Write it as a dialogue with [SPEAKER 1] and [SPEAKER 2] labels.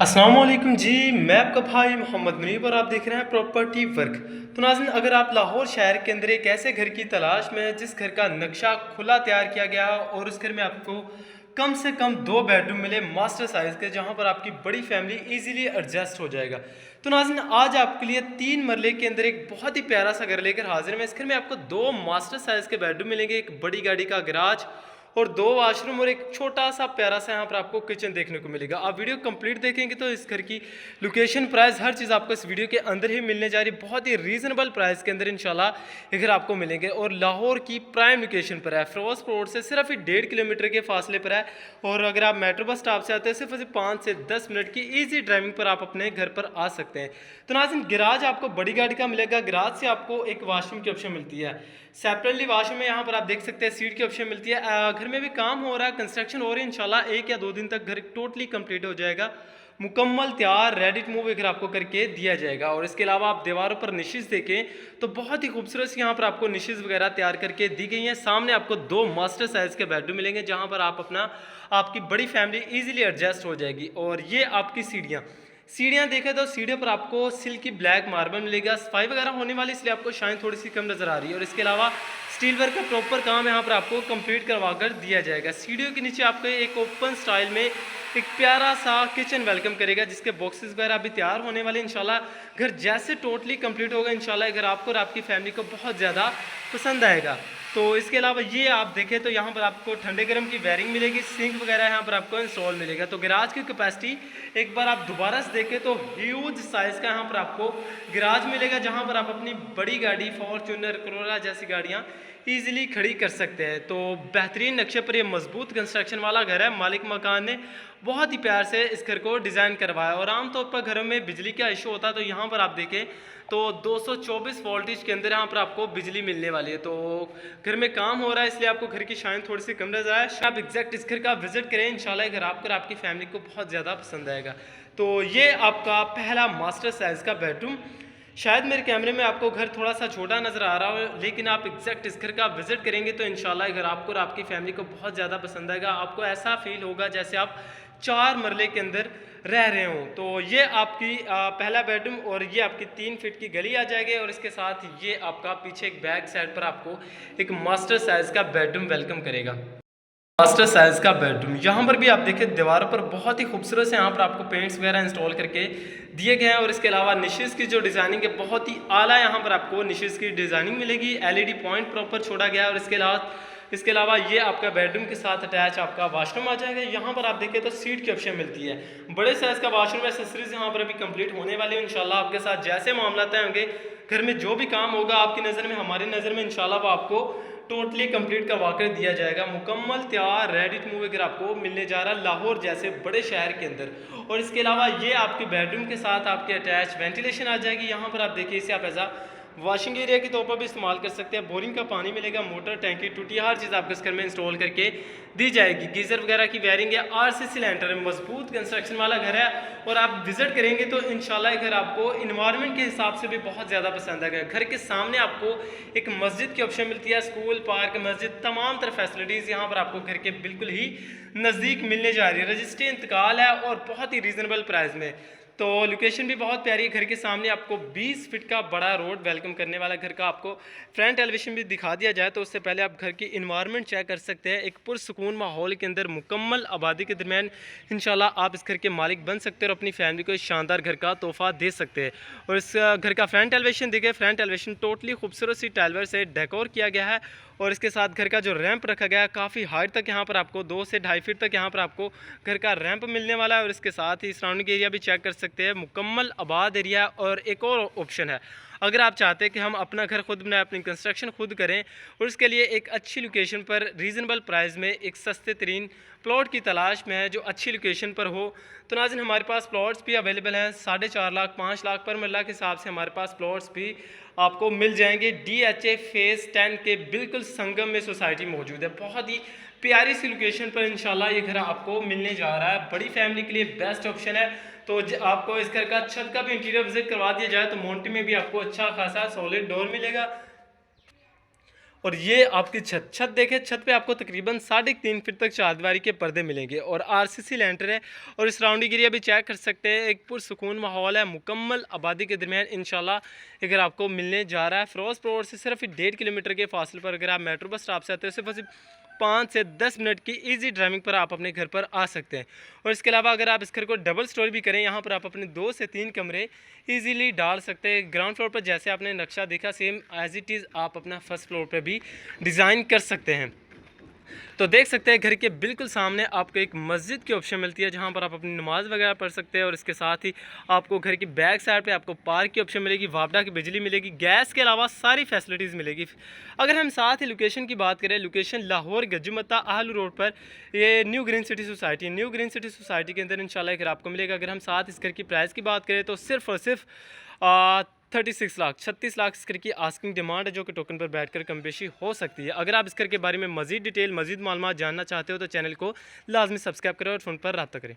[SPEAKER 1] अस्सलाम वालेकुम जी। मैं आपका भाई मोहम्मद मुनीब और आप देख रहे हैं प्रॉपर्टी वर्क। तो नाज़रीन, अगर आप लाहौर शहर के अंदर एक ऐसे घर की तलाश में है जिस घर का नक्शा खुला तैयार किया गया है और उस घर में आपको कम से कम 2 बेडरूम मिले मास्टर साइज़ के, जहां पर आपकी बड़ी फैमिली इजीली एडजस्ट हो जाएगा, तो नाज़रीन आज आपके लिए 3 मरले के अंदर एक बहुत ही प्यारा सा घर लेकर हाजिर है। इस घर में आपको 2 मास्टर साइज़ के बेडरूम मिलेंगे, एक बड़ी गाड़ी का गराज और 2 वॉशरूम और एक छोटा सा प्यारा सा यहाँ पर आपको किचन देखने को मिलेगा। आप वीडियो कंप्लीट देखेंगे तो इस घर की लोकेशन, प्राइस, हर चीज़ आपको इस वीडियो के अंदर ही मिलने जा रही है। बहुत ही रीजनेबल प्राइस के अंदर इंशाल्लाह ये घर आपको मिलेंगे और लाहौर की प्राइम लोकेशन पर है। फिरोज रोड से सिर्फ ही 1.5 किलोमीटर के फासले पर है और अगर आप मेट्रो बस स्टॉप से आते हैं सिर्फ 5 से 10 मिनट की ईजी ड्राइविंग पर आप अपने घर पर आ सकते हैं। तो नाज़रीन, गैराज आपको बड़ी गाड़ी का मिलेगा। गैराज से आपको एक वॉशरूम की ऑप्शन मिलती है, सेपरेटली वॉशरूम में यहाँ पर आप देख सकते हैं सीट की ऑप्शन मिलती है। घर में भी काम हो रहा है, कंस्ट्रक्शन हो रही है, इंशाल्लाह 1 या 2 दिन तक घर टोटली कंप्लीट हो जाएगा, मुकम्मल तैयार रेडी टू मूव घर आपको करके दिया जाएगा। और इसके अलावा आप दीवारों पर निशेज देखें तो बहुत ही खूबसूरत यहाँ पर आपको निशेज वगैरह तैयार करके दी गई हैं। सामने आपको 2 मास्टर साइज के बेडरूम मिलेंगे जहाँ पर आप आपकी बड़ी फैमिली इजीली एडजस्ट हो जाएगी। और ये आपकी सीढ़ियाँ देखें तो सीढ़ियों पर आपको सिल्की ब्लैक मार्बल मिलेगा, सफाई वगैरह होने वाली, इसलिए आपको शाइन थोड़ी सी कम नज़र आ रही है। और इसके अलावा स्टील वर्क का प्रॉपर काम यहाँ पर आपको कंप्लीट करवा कर दिया जाएगा। सीढ़ियों के नीचे आपको एक ओपन स्टाइल में एक प्यारा सा किचन वेलकम करेगा, जिसके बॉक्सेस वगैरह अभी तैयार होने वाले। इंशाल्लाह घर जैसे टोटली कंप्लीट होगा, इंशाल्लाह घर आपको और आपकी फैमिली को बहुत ज़्यादा पसंद आएगा। तो इसके अलावा ये आप देखें तो यहाँ पर आपको ठंडे गर्म की वायरिंग मिलेगी, सिंक वगैरह यहाँ पर आपको इंस्टॉल मिलेगा। तो गैराज की कैपेसिटी एक बार आप दोबारा से देखें तो ह्यूज साइज़ का यहाँ पर आपको गैराज मिलेगा, जहाँ पर आप अपनी बड़ी गाड़ी फॉर्च्यूनर, करोला जैसी गाड़ियाँ ईजिली खड़ी कर सकते हैं। तो बेहतरीन नक्शे पर ये मजबूत कंस्ट्रक्शन वाला घर है। मालिक मकान ने बहुत ही प्यार से इस घर को डिज़ाइन करवाया। और आमतौर पर घरों में बिजली का इशू होता है, तो यहाँ पर आप देखें तो 224 वोल्टेज के अंदर यहाँ पर आपको बिजली मिलने वाली है। तो घर में काम हो रहा है, इसलिए आपको घर की शाइन थोड़ी सी कम नजर आए। आप एग्जैक्ट इस घर का विजिट करें, इंशाल्लाह घर आपको और आपकी फैमिली को बहुत ज़्यादा पसंद आएगा। तो ये आपका पहला मास्टर साइज़ का बेडरूम। शायद मेरे कैमरे में आपको घर थोड़ा सा छोटा नज़र आ रहा हो, लेकिन आप एग्जैक्ट इस घर का विजिट करेंगे तो इंशाल्लाह घर आपको और आपकी फैमिली को बहुत ज़्यादा पसंद आएगा। आपको ऐसा फील होगा जैसे आप 4 मरले के अंदर रह रहे हों। तो ये आपकी पहला बेडरूम और ये आपकी 3 फीट की गली आ जाएगी। और इसके साथ ये आपका पीछे एक बैक साइड पर आपको एक मास्टर साइज़ का बेडरूम वेलकम करेगा। मास्टर साइज़ का बेडरूम, यहाँ पर भी आप देखें दीवारों पर बहुत ही खूबसूरत से यहाँ पर आपको पेंट्स वगैरह इंस्टॉल करके दिए गए हैं। और इसके अलावा निशेज़ की जो डिज़ाइनिंग है बहुत ही आला, यहाँ पर आपको निशेज़ की डिज़ाइनिंग मिलेगी, एलईडी पॉइंट प्रॉपर छोड़ा गया है। और इसके अलावा ये आपका बेडरूम के साथ अटैच आपका वाशरूम आ जाएगा। यहाँ पर आप देखें तो सीट की ऑप्शन मिलती है, बड़े साइज़ का वाशरूम, एक्सेसरीज यहाँ पर अभी कंप्लीट होने वाली है। इंशाल्लाह आपके साथ जैसे मामला तय होंगे, घर में जो भी काम होगा आपकी नज़र में, हमारी नज़र में, इंशाल्लाह वो आपको टोटली कंप्लीट करवा कर दिया जाएगा। मुकम्मल तैयार रेडी टू मूव अगर आपको मिलने जा रहा है लाहौर जैसे बड़े शहर के अंदर। और इसके अलावा ये आपके बेडरूम के साथ आपके अटैच वेंटिलेशन आ जाएगी। यहाँ पर आप देखिए इसे आप ऐसा वॉशिंग एरिया के तौर पर भी इस्तेमाल कर सकते हैं। बोरिंग का पानी मिलेगा, मोटर, टैंकी, टूटी, हर चीज़ आपके इस घर में इंस्टॉल करके दी जाएगी। गीज़र वगैरह की वायरिंग है, आरसीसी लैंटर है, मजबूत कंस्ट्रक्शन वाला घर है। और आप विजिट करेंगे तो इंशाल्लाह घर आपको इन्वायरमेंट के हिसाब से भी बहुत ज़्यादा पसंद आएगा। घर के सामने आपको एक मस्जिद की ऑप्शन मिलती है, स्कूल, पार्क, मस्जिद, तमाम तरह फैसिलिटीज़ यहाँ पर आपको घर के बिल्कुल ही नज़दीक मिलने जा रही है। रजिस्ट्री इंतकाल है और बहुत ही रीज़नेबल प्राइस में। तो लोकेशन भी बहुत प्यारी है। घर के सामने आपको 20 फीट का बड़ा रोड वेलकम करने वाला। घर का आपको फ्रंट एलिवेशन भी दिखा दिया जाए तो उससे पहले आप घर की इन्वायरमेंट चेक कर सकते हैं। एक पुरसुकून माहौल के अंदर मुकम्मल आबादी के दरमियान इंशाल्लाह आप इस घर के मालिक बन सकते हैं और अपनी फैमिली को इस शानदार घर का तोहफा दे सकते हैं। और इस घर का फ्रंट एलिवेशन देखिए, फ्रंट एलिवेशन टोटली खूबसूरत सी टाइलवर से डेकोर किया गया है। और इसके साथ घर का जो रैंप रखा गया है काफ़ी हाइट तक, यहाँ पर आपको 2 से 2.5 फीट तक यहाँ पर आपको घर का रैंप मिलने वाला है। और इसके साथ ही सराउंडिंग एरिया भी चेक कर सकते हैं, मुकम्मल आबाद एरिया। और एक और ऑप्शन है, अगर आप चाहते हैं कि हम अपना घर खुद बनाएं, अपनी कंस्ट्रक्शन खुद करें और उसके लिए एक अच्छी लोकेशन पर रीज़नेबल प्राइस में एक सस्ते तरीन प्लॉट की तलाश में है जो अच्छी लोकेशन पर हो, तो नाज़रीन हमारे पास प्लॉट्स भी अवेलेबल हैं। 4.5 लाख 5 लाख पर मरला के हिसाब से हमारे पास प्लॉट्स भी आपको मिल जाएंगे। DHA फेज़ 10 के बिल्कुल संगम में सोसाइटी मौजूद है। बहुत ही प्यारी सी लोकेशन पर इंशाल्लाह ये घर आपको मिलने जा रहा है। बड़ी फैमिली के लिए बेस्ट ऑप्शन है। तो आपको इस घर का छत का भी इंटीरियर विजिट करवा दिया जाए तो मोंटी में भी आपको अच्छा खासा सॉलिड डोर मिलेगा। और ये आपकी छत देखें, छत पे आपको तकरीबन 3.5 फीट तक चारदीवारी के पर्दे मिलेंगे और आरसीसी लेंटर है। और सराउंडिंग एरिया भी चेक कर सकते हैं, एक पुरसुकून माहौल है, मुकम्मल आबादी के दरमियान इंशाल्लाह अगर आपको मिलने जा रहा है। फिरोजपुर रोड से सिर्फ 1.5 किलोमीटर के फासले पर अगर आप मेट्रो बस स्टॉप से आते हो, सिर्फ 5 से 10 मिनट की इजी ड्राइविंग पर आप अपने घर पर आ सकते हैं। और इसके अलावा अगर आप इस घर को डबल स्टोरी भी करें, यहाँ पर आप अपने 2 से 3 कमरे इजीली डाल सकते हैं। ग्राउंड फ्लोर पर जैसे आपने नक्शा देखा, सेम एज इट इज़ आप अपना फर्स्ट फ्लोर पर भी डिज़ाइन कर सकते हैं। तो देख सकते हैं घर के बिल्कुल सामने आपको एक मस्जिद की ऑप्शन मिलती है, जहाँ पर आप अपनी नमाज़ वगैरह पढ़ सकते हैं। और इसके साथ ही आपको घर की बैक साइड पे आपको पार्क की ऑप्शन मिलेगी, वापडा की बिजली मिलेगी, गैस के अलावा सारी फैसिलिटीज़ मिलेगी। अगर हम साथ ही लोकेशन की बात करें, लोकेशन लाहौर गजुमत्ता आहलू रोड पर ये न्यू ग्रीन सिटी सोसाइटी के अंदर इंशाल्लाह घर आपको मिलेगा। अगर हम साथ इस घर की प्राइस की बात करें तो सिर्फ और सिर्फ 36 लाख इस घर की आस्किंग डिमांड है, जो कि टोकन पर बैठकर कम बेशी हो सकती है। अगर आप इस घर के बारे में मज़ीद डिटेल, मज़ीद मालूमात जानना चाहते हो तो चैनल को लाजमी सब्सक्राइब करें और फ़ोन पर रब्ता करें।